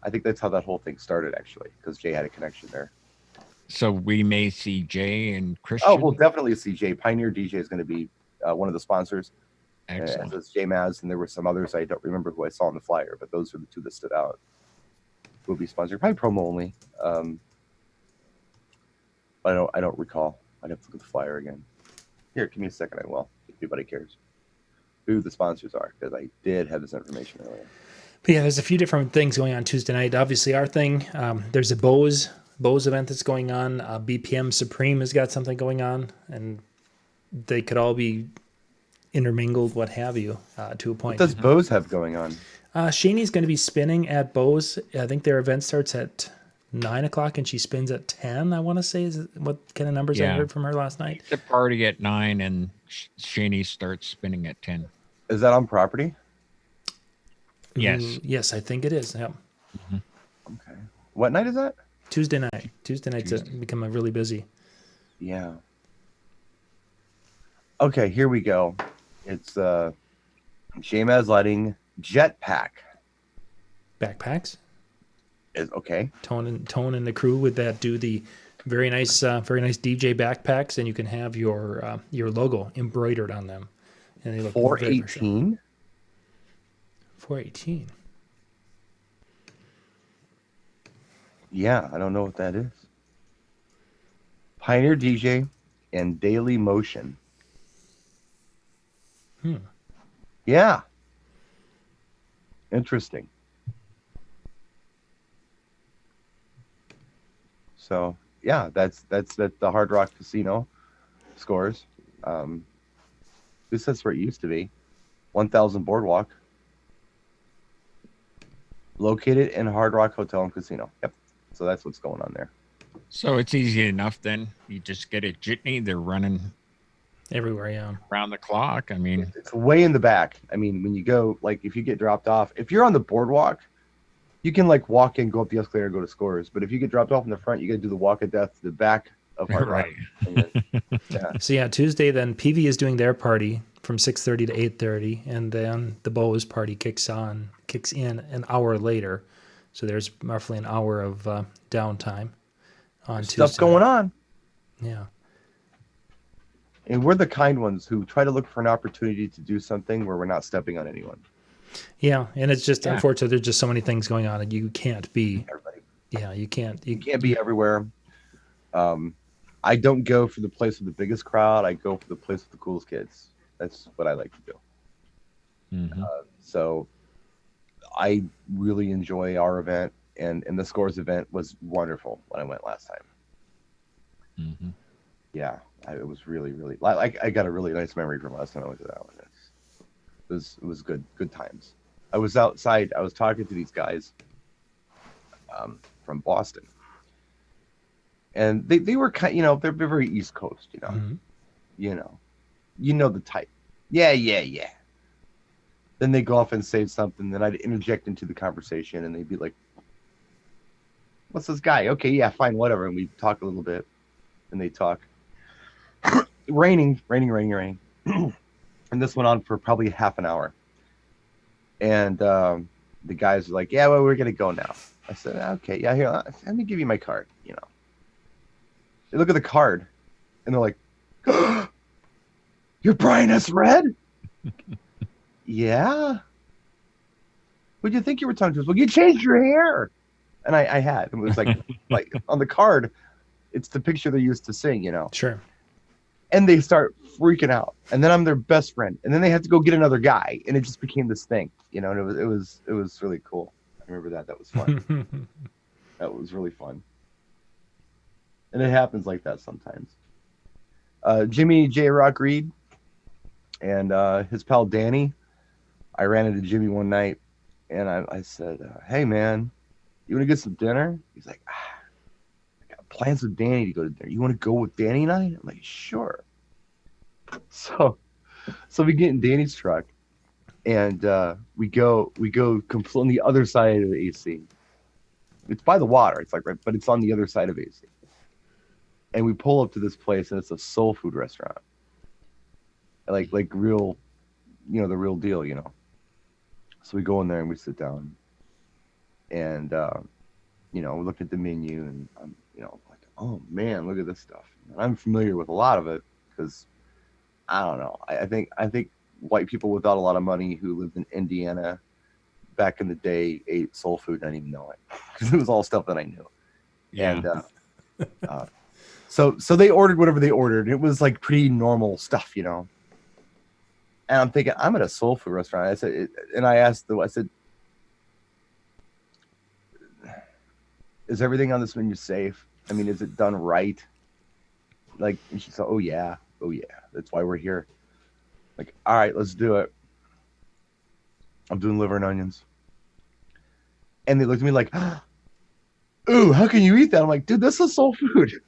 I think that's how that whole thing started, actually, because Jay had a connection there. So we may see Jay and Christian. Oh, we'll definitely see Jay. Pioneer DJ is going to be one of the sponsors. Excellent. As Jay Maz, and there were some others I don't remember who I saw on the flyer, but those are the two that stood out. Will be sponsored, probably promo only. I don't recall. I'd have to look at the flyer again. Here, give me a second. I will, if anybody cares who the sponsors are, because I did have this information earlier. But yeah, there's a few different things going on Tuesday night. Obviously, our thing. There's a Bose event that's going on. BPM Supreme has got something going on, and they could all be intermingled, what have you, to a point. What does Bose have going on? Shanie's going to be spinning at Bose. I think their event starts at 9 o'clock, and she spins at 10. I want to say is what kind of numbers I heard from her last night. The party at 9, and Shani starts spinning at 10. Is that on property? Yes. Yes, I think it is. Yeah. Okay. What night is that? Tuesday night. Tuesday nights become really busy. Yeah. Okay, here we go. It's Jamaz Lighting Jetpack. Backpacks. Is okay. Tone and the crew with that do the very nice DJ backpacks, and you can have your logo embroidered on them, and they look 418. 418. Yeah, I don't know what that is. Pioneer DJ and Daily Motion. Yeah. Interesting. So yeah, that's the Hard Rock Casino Scores. This is where it used to be. 1000 Boardwalk. Located in Hard Rock Hotel and Casino. Yep. So that's what's going on there. So it's easy enough then. You just get a jitney. They're running everywhere, yeah. Around the clock. I mean, it's way in the back. I mean, when you go, like, if you get dropped off, if you're on the boardwalk, you can like walk in, go up the escalator, go to Scores. But if you get dropped off in the front, you got to do the walk of death to the back of Hard Rock. Yeah. So yeah, Tuesday then PV is doing their party from 6:30 to 8:30, and then the Bose party kicks in an hour later. So there's roughly an hour of downtime on Tuesday. Stuff going on. Yeah. And we're the kind ones who try to look for an opportunity to do something where we're not stepping on anyone. Yeah, and it's just unfortunately there's just so many things going on, and you can't be everybody. Yeah, you can't be everywhere. I don't go for the place with the biggest crowd. I go for the place with the coolest kids. That's what I like to do. So I really enjoy our event, and the Scores event was wonderful when I went last time. Yeah, it was really, really, like, I got a really nice memory from last time I went to that one. It was good times. I was outside. I was talking to these guys from Boston, and they were kind, they're very East Coast, Mm-hmm. you know the type. Yeah, yeah, yeah. Then they go off and say something, then I'd interject into the conversation, and they'd be like, "What's this guy?" Okay, yeah, fine, whatever. And we talk a little bit, and they talk. Raining, and this went on for probably half an hour. And the guys are like, "Yeah, well, we're gonna go now." I said, "Okay, yeah, here, let me give you my card." They look at the card, and they're like, "You're Brian S. Red?" Yeah. Who'd you think you were talking to? Well, you changed your hair. And I had. It was like on the card, it's the picture they used to sing, Sure. And they start freaking out. And then I'm their best friend. And then they have to go get another guy. And it just became this thing, and it was really cool. I remember that. That was fun. That was really fun. And it happens like that sometimes. Jimmy J. Rock Reed and his pal Danny. I ran into Jimmy one night, and I said, "Hey, man, you want to get some dinner?" He's like, "I got plans with Danny to go to dinner. You want to go with Danny and I?" I'm like, "Sure." So we get in Danny's truck, and we go completely on the other side of the AC. It's by the water. It's like right, but it's on the other side of AC. And we pull up to this place, and it's a soul food restaurant, like real, the real deal, So we go in there and we sit down, and we look at the menu, and I'm, like, oh man, look at this stuff. And I'm familiar with a lot of it because I don't know. I think white people without a lot of money who lived in Indiana back in the day ate soul food and I didn't even know it because it was all stuff that I knew. Yeah. And so they ordered whatever they ordered. It was like pretty normal stuff, And I'm thinking, I'm at a soul food restaurant. I said, I said, "Is everything on this menu safe? I mean, is it done right?" Like, and she said, oh yeah, that's why we're here. Like, all right, let's do it. I'm doing liver and onions. And they looked at me like, "Ooh, how can you eat that?" I'm like, "Dude, this is soul food."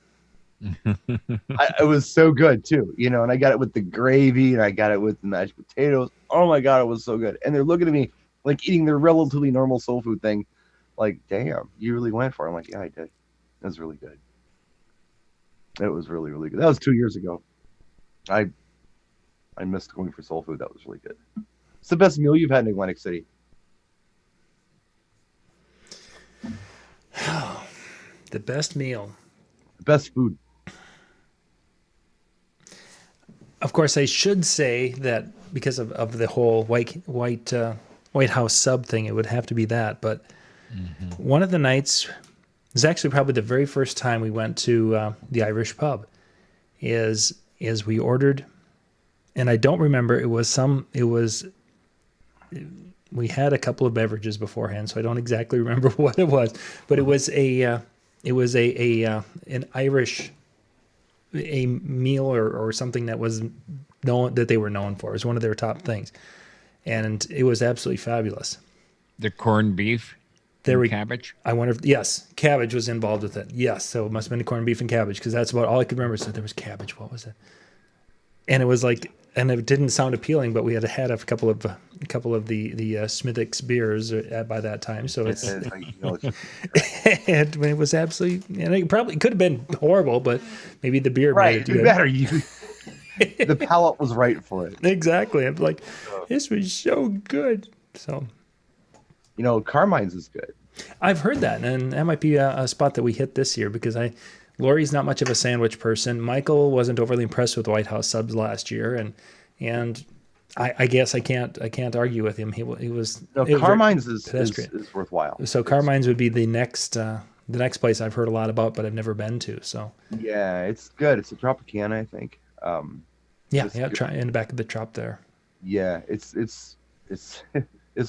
It was so good too, and I got it with the gravy and I got it with the mashed potatoes. Oh my God, it was so good. And they're looking at me like eating their relatively normal soul food thing. Like, damn, you really went for it. I'm like, yeah, I did. It was really good. It was really, really good. That was 2 years ago. I missed going for soul food. That was really good. It's the best meal you've had in Atlantic City. The best meal. The best food. Of course, I should say that because of the whole White House sub thing, it would have to be that. But one of the nights is actually probably the very first time we went to the Irish pub. Is we ordered, and I don't remember. We had a couple of beverages beforehand, so I don't exactly remember what it was. But it was an Irish a meal or something that was known that they were known for. It was one of their top things, and it was absolutely fabulous. The corned beef, cabbage. I wonder if yes, cabbage was involved with it. Yes, so it must have been the corned beef and cabbage because that's about all I could remember. So there was cabbage. What was it? And it was like, and it didn't sound appealing, but we had a couple of the Smithwick's beers by that time. So it's and it was absolutely, and it probably could have been horrible, but maybe the beer made it good. Better. The palate was right for it. Exactly. I'm like, this was so good. So, Carmine's is good. I've heard that, and that might be a spot that we hit this year because Lori's not much of a sandwich person. Michael wasn't overly impressed with White House subs last year, and I guess I can't argue with him. He was. No, Carmine's is worthwhile. So Carmine's would be the next place I've heard a lot about, but I've never been to. So yeah, it's good. It's a Tropicana, I think. Try in the back of the Trop there. Yeah, it's it's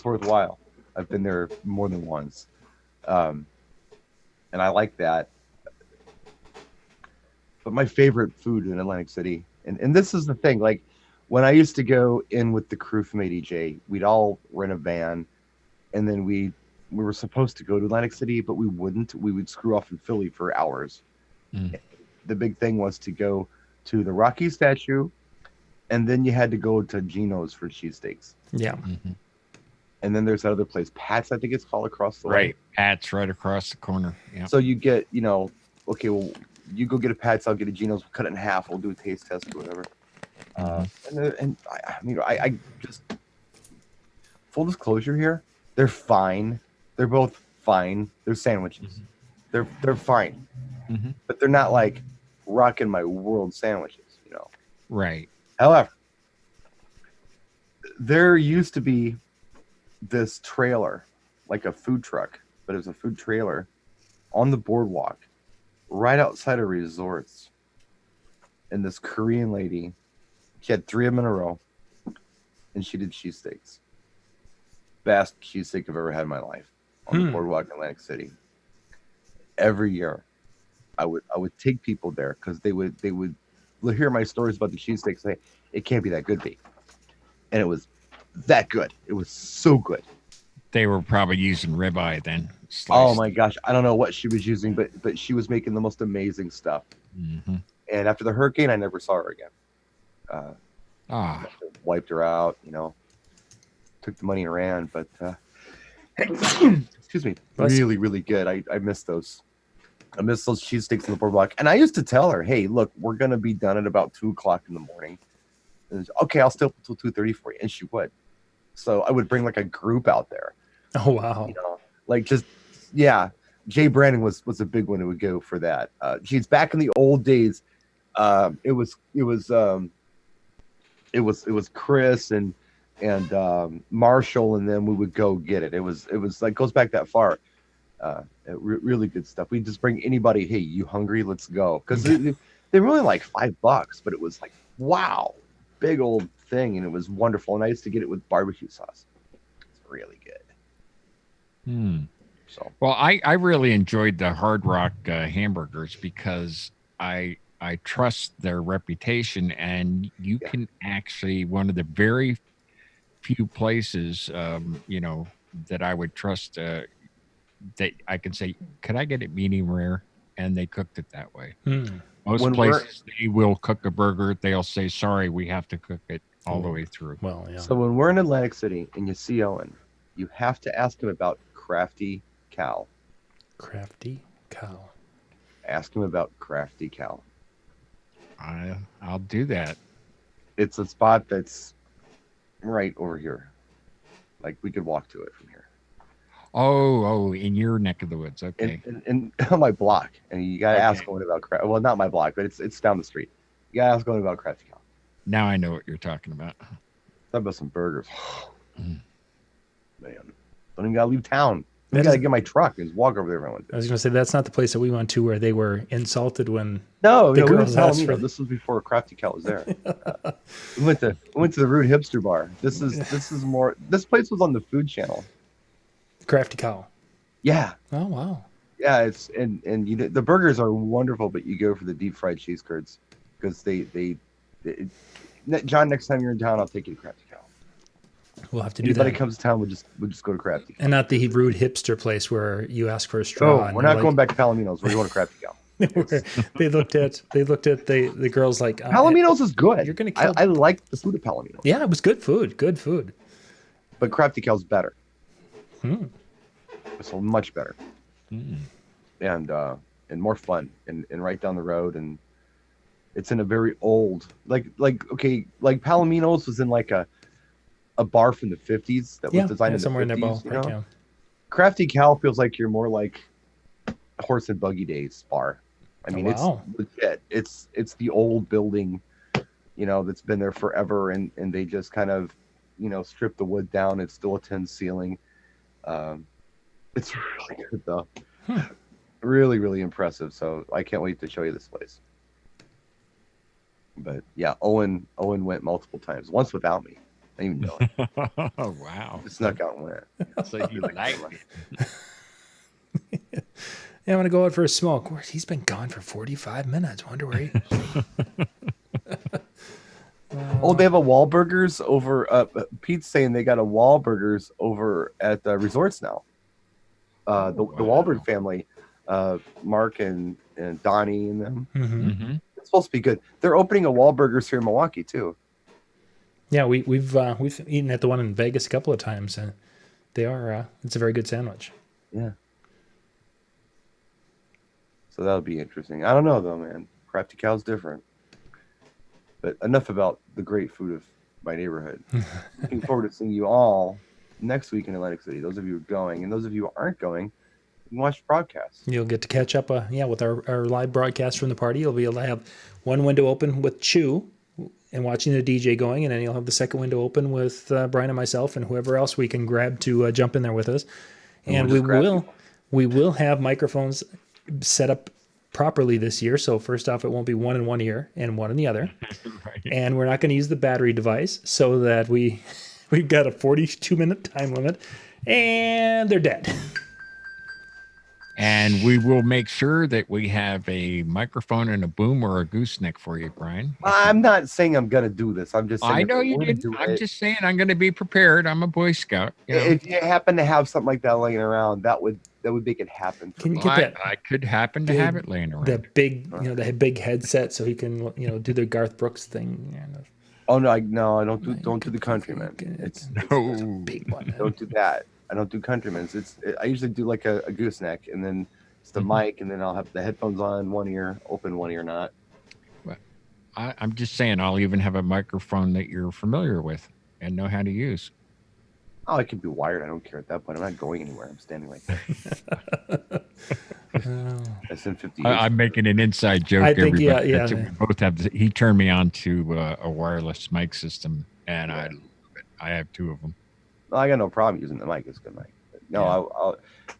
worthwhile. I've been there more than once, and I like that. But my favorite food in Atlantic City, and this is the ththing, like when I used to go in with the crew from ADJ, we'd all rent a van and then we were supposed to go to Atlantic City, but we wouldn't. We would screw off in Philly for hours. Mm. The big thing was to go to the Rocky statue, and then you had to go to Gino's for cheesesteaks. Yeah. Mm-hmm. And then there's that other place, Pat's, I think it's called, across the way. Right. Pat's right across the corner. Yeah. So you get, okay, well, you go get a Pat's, I'll get a Gino's, we'll cut it in half, we'll do a taste test or whatever. And I just, full disclosure here, they're fine. They're both fine. They're sandwiches. They're fine. But they're not like rocking my world sandwiches, Right. However, there used to be this trailer, like a food truck, but it was a food trailer on the boardwalk right outside of resorts. And this Korean lady, she had 3 of them in a row, and she did cheesesteaks. Best cheesesteak I've ever had in my life on the boardwalk in Atlantic City. Every year, I would take people there because they would hear my stories about the cheesesteaks. Say it can't be that good, B. And it was that good. It was so good. They were probably using ribeye then. Sliced. Oh my gosh, I don't know what she was using, but she was making the most amazing stuff. And after the hurricane, I never saw her again. Wiped her out, took the money and ran. But excuse me, really, really good. I miss those. I miss those cheesesteaks on the boardwalk. And I used to tell her, hey, look, we're gonna be done at about 2:00 in the morning. And okay, I'll stay up until 2:30 for you. And she would. So I would bring like a group out there. Oh wow. Jay Brandon was a big one who would go for that. She's back in the old days. It was Chris and Marshall, and then we would go get it. It was like goes back that far. Really good stuff. We just bring anybody. Hey, you hungry? Let's go. Because they were only like $5, but it was like wow, big old thing, and it was wonderful. And I used to get it with barbecue sauce. It's really good. So well, I really enjoyed the Hard Rock hamburgers because I trust their reputation, and you can actually one of the very few places that I would trust that I can say, could I get it medium rare? And they cooked it that way. Most places they will cook a burger, they'll say, sorry, we have to cook it all the way through. Well, yeah. So when we're in Atlantic City and you see Owen, you have to ask him about Crafty Cow. Crafty Cow. Ask him about Crafty Cow. I'll do that. It's a spot that's right over here. Like we could walk to it from here. Oh, in your neck of the woods. Okay. And on my block. And you got to ask Owen about Crafty. Well, not my block, but it's down the street. You got to ask Owen about Crafty Cow. Now I know what you're talking about. Talk about some burgers. Man. Don't even got to leave town. I got to get my truck and just walk over there if I want to. I was going to say, that's not the place that we went to where they were insulted when the girls we went to asked for... This was before Crafty Cow was there. We went to the Rude Hipster Bar. This is more. This place was on the Food Channel. Crafty Cow. Yeah. Oh wow. Yeah, it's and the burgers are wonderful, but you go for the deep fried cheese curds because they John, next time you're in town, I'll take you to Crafty Cow. We'll have to do Anybody that. comes to town, we'll just go to Crafty Cow. And not the rude hipster place where you ask for a straw. Oh, we're not going back to Palomino's. We're going to Crafty Cow. They looked at the girls like Palomino's is good. You're gonna kill. I like the food at Palomino's. Yeah, it was good food. Good food. But Crafty Cow's better. It's much better. And more fun and right down the road, and it's in a very old like Palomino's was in like a bar from the 50s that was designed in somewhere the 50s, in their ball. you know? Crafty Cow feels like you're more like Horse and Buggy Days bar. I mean, it's legit. It's the old building, that's been there forever, and they just kind of, strip the wood down. It's still a tin ceiling. It's really good though. Really, really impressive. So I can't wait to show you this place. But yeah, Owen went multiple times. Once without me. I didn't even know it. Oh wow! Just snuck out and went. So you like Yeah, I'm gonna go out for a smoke. He's been gone for 45 minutes. Wonder where he. Oh, they have a Wahlburgers over. Pete's saying they got a Wahlburgers over at Resorts now. The Wahlberg family, Mark and Donnie and them. Mm-hmm. It's supposed to be good. They're opening a Wahlburgers here in Milwaukee too. Yeah, we've eaten at the one in Vegas a couple of times, and they are. It's a very good sandwich. Yeah. So that'll be interesting. I don't know though, man. Crafty Cow's different. But enough about the great food of my neighborhood. Looking forward to seeing you all next week in Atlantic City. Those of you who are going, and those of you who aren't going, you can watch the broadcast. You'll get to catch up, with our live broadcast from the party. You'll be able to have one window open with Chew and watching the DJ going, and then you'll have the second window open with Brian and myself and whoever else we can grab to jump in there with us. And we will have microphones set up properly this year. So first off, it won't be one in one ear and one in the other. Right. And we're not going to use the battery device so that we've got a 42-minute time limit and they're dead. And we will make sure that we have a microphone and a boom or a gooseneck for you, Brian. I'm not saying I'm gonna do this. I'm just saying I know you did. I'm just saying I'm going to be prepared. I'm a Boy Scout. You know? If you happen to have something like that laying around, that would make it happen. Can you get that? I could happen to have it laying around. The big, the big headset, so he can, do the Garth Brooks thing. Oh no, I don't do the Countryman. It's a big one. Don't do that. I don't do Countryman's. I usually do like a gooseneck, and then it's the mic, and then I'll have the headphones on one ear, open one ear not. I'm just saying I'll even have a microphone that you're familiar with and know how to use. Oh, it can be wired. I don't care at that point. I'm not going anywhere. I'm standing like that. That's in 50 years. I'm making an inside joke. I think, everybody. yeah. We both have. He turned me on to a wireless mic system, and I love it. I have two of them. Well, I got no problem using the mic. It's a good mic. But no, I'll.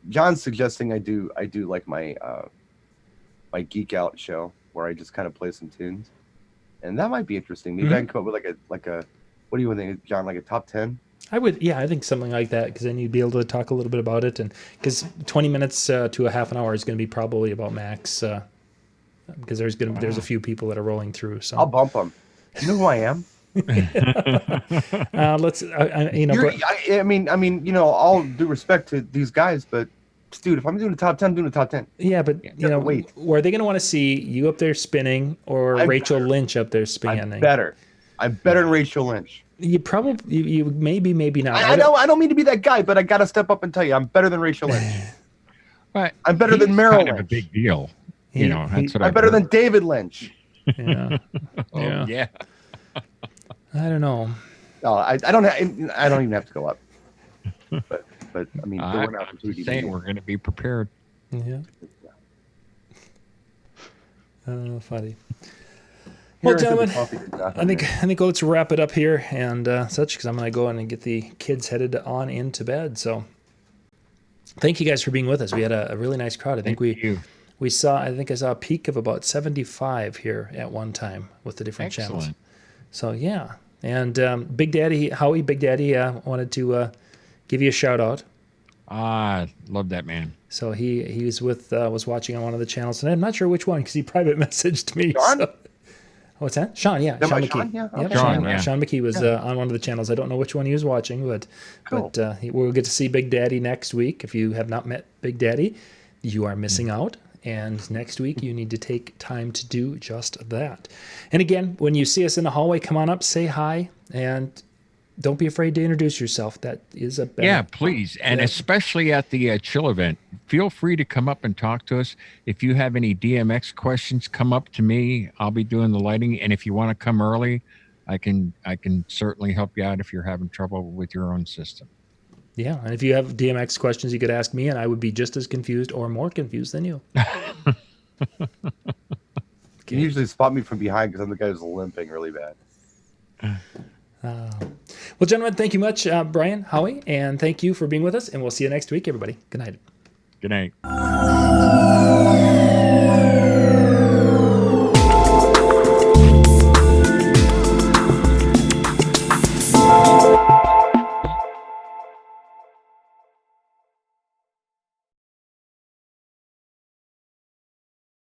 John's suggesting I do like my my geek out show where I just kind of play some tunes, and that might be interesting. Maybe I can come up with like a what do you think, John? Like a top 10? I think something like that, because then you'd be able to talk a little bit about it, and because 20 minutes to a half an hour is going to be probably about max, because there's a few people that are rolling through. So I'll bump them. You know who I am? Let's. I mean, all due respect to these guys, but dude, if I'm doing a top 10, I'm doing a top 10. Yeah, but wait. Were they going to want to see you up there spinning or Rachel Lynch up there spinning? I'm better than Rachel Lynch. You probably, you maybe not. I don't mean to be that guy, but I got to step up and tell you, I'm better than Rachel Lynch. But I'm better than Meryl kind Lynch. of a big deal. That's what I'm better than David Lynch. Yeah. Yeah. I don't know. No, I don't even have to go up. But I mean, there were an opportunity. Saying we're going to be prepared. Yeah. Funny. Well, gentlemen, I think let's wrap it up here and such, because I'm going to go in and get the kids headed on into bed. So, thank you guys for being with us. We had a really nice crowd. I think I saw a peak of about 75 here at one time with the different channels. So yeah, and Big Daddy Howie, wanted to give you a shout out. Love that man. So he was watching on one of the channels, and I'm not sure which one because he private messaged me. Sean? So. What's that? Sean, yeah. Sean McKee. Sean? Yeah. Yep, Sean, Sean McKee was on one of the channels. I don't know which one he was watching, but Cool. We'll get to see Big Daddy next week. If you have not met Big Daddy, you are missing out. And next week, you need to take time to do just that. And again, when you see us in the hallway, come on up, say hi, and don't be afraid to introduce yourself. That is a better. Yeah, please. And especially at the chill event, feel free to come up and talk to us. If you have any DMX questions, come up to me. I'll be doing the lighting. And if you want to come early, I can certainly help you out if you're having trouble with your own system. Yeah, and if you have DMX questions, you could ask me, and I would be just as confused or more confused than you. You can usually spot me from behind because I'm the guy who's limping really bad. Well, gentlemen, thank you much, Brian, Howie, and thank you for being with us, and we'll see you next week, everybody. Good night. Good night.